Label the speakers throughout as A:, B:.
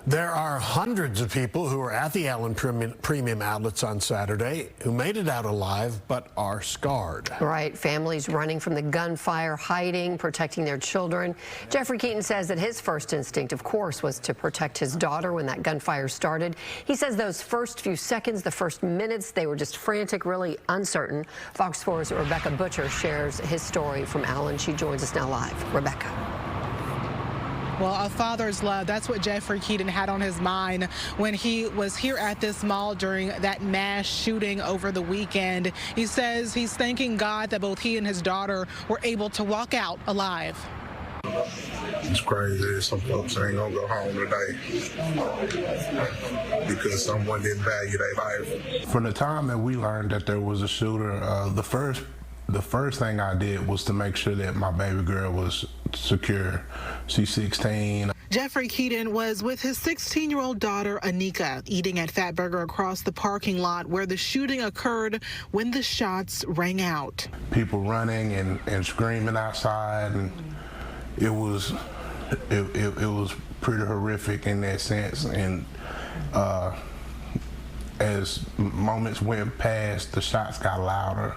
A: There are hundreds of people who were at the Allen Premium Outlets on Saturday who made it out alive but are scarred.
B: Right. Families running from the gunfire, hiding, protecting their children. Geoffrey Keaton says that his first instinct, of course, was to protect his daughter when that gunfire started. He says those first few seconds, the first minutes, they were just frantic, really uncertain. Fox 4's Rebecca Butcher shares his story from Allen. She joins us now live. Rebecca.
C: Well, a father's love, that's what Geoffrey Keaton had on his mind when he was here at this mall during that mass shooting over the weekend. He says he's thanking God that both he and his daughter were able to walk out alive.
D: It's crazy. Some folks ain't gonna go home today because someone didn't value their life.
E: From the time that we learned that there was a shooter, the first thing I did was to make sure that my baby girl was secure. She's 16.
C: Geoffrey Keaton was with his 16-year-old daughter, Anika, eating at Fatburger across the parking lot where the shooting occurred when the shots rang out.
E: People running and screaming outside, and it was pretty horrific in that sense. And as moments went past, the shots got louder.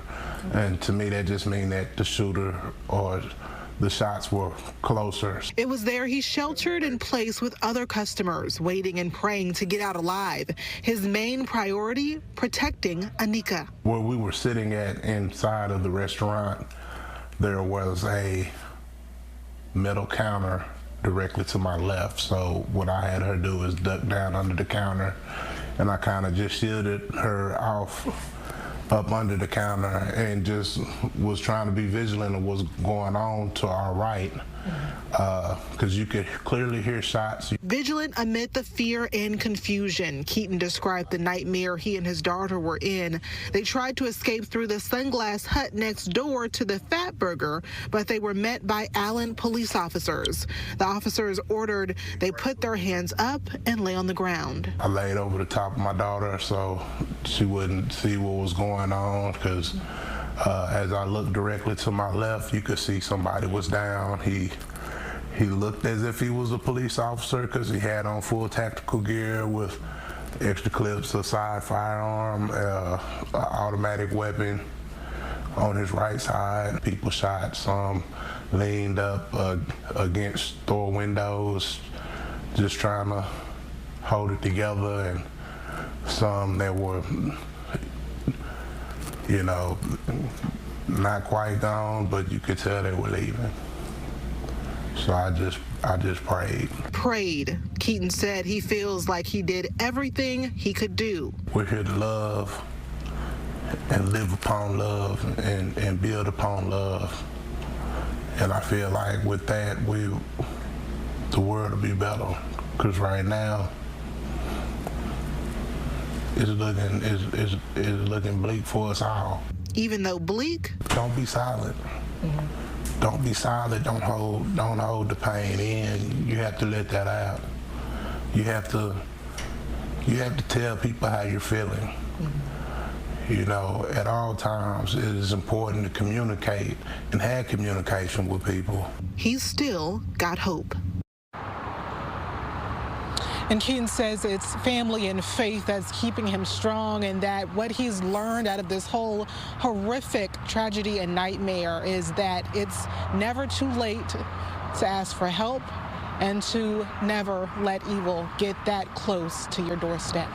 E: And to me, that just means that the shooter or the shots were closer.
C: It was there he sheltered in place with other customers, waiting and praying to get out alive. His main priority, protecting Anika.
E: Where we were sitting at inside of the restaurant, there was a metal counter directly to my left. So what I had her do is duck down under the counter, and I kind of just shielded her off up under the counter and just was trying to be vigilant of what's going on to our right, because you could clearly hear shots.
C: Vigilant amid the fear and confusion. Keaton described the nightmare he and his daughter were in. They tried to escape through the Sunglass Hut next door to the Fatburger, but they were met by Allen police officers. The officers ordered they put their hands up and lay on the ground.
E: I laid over the top of my daughter so she wouldn't see what was going on, because as I looked directly to my left, you could see somebody was down. He looked as if he was a police officer because he had on full tactical gear with extra clips, a side firearm, an automatic weapon on his right side. People shot, some leaned up against store windows, just trying to hold it together, and some that were, you know, not quite gone, but you could tell they were leaving. So I just prayed.
C: Prayed. Keaton said he feels like he did everything he could do.
E: We're here to love and live upon love and build upon love. And I feel like with that, the world will be better. Because right now, it's looking bleak for us all.
C: Even though bleak,
E: don't be silent. Don't be silent. Don't hold the pain in. You have to let that out. You have to tell people how you're feeling. You know, at all times, it is important to communicate and have communication with people.
C: He's still got hope. And Keaton says it's family and faith that's keeping him strong, and that what he's learned out of this whole horrific tragedy and nightmare is that it's never too late to ask for help and to never let evil get that close to your doorstep.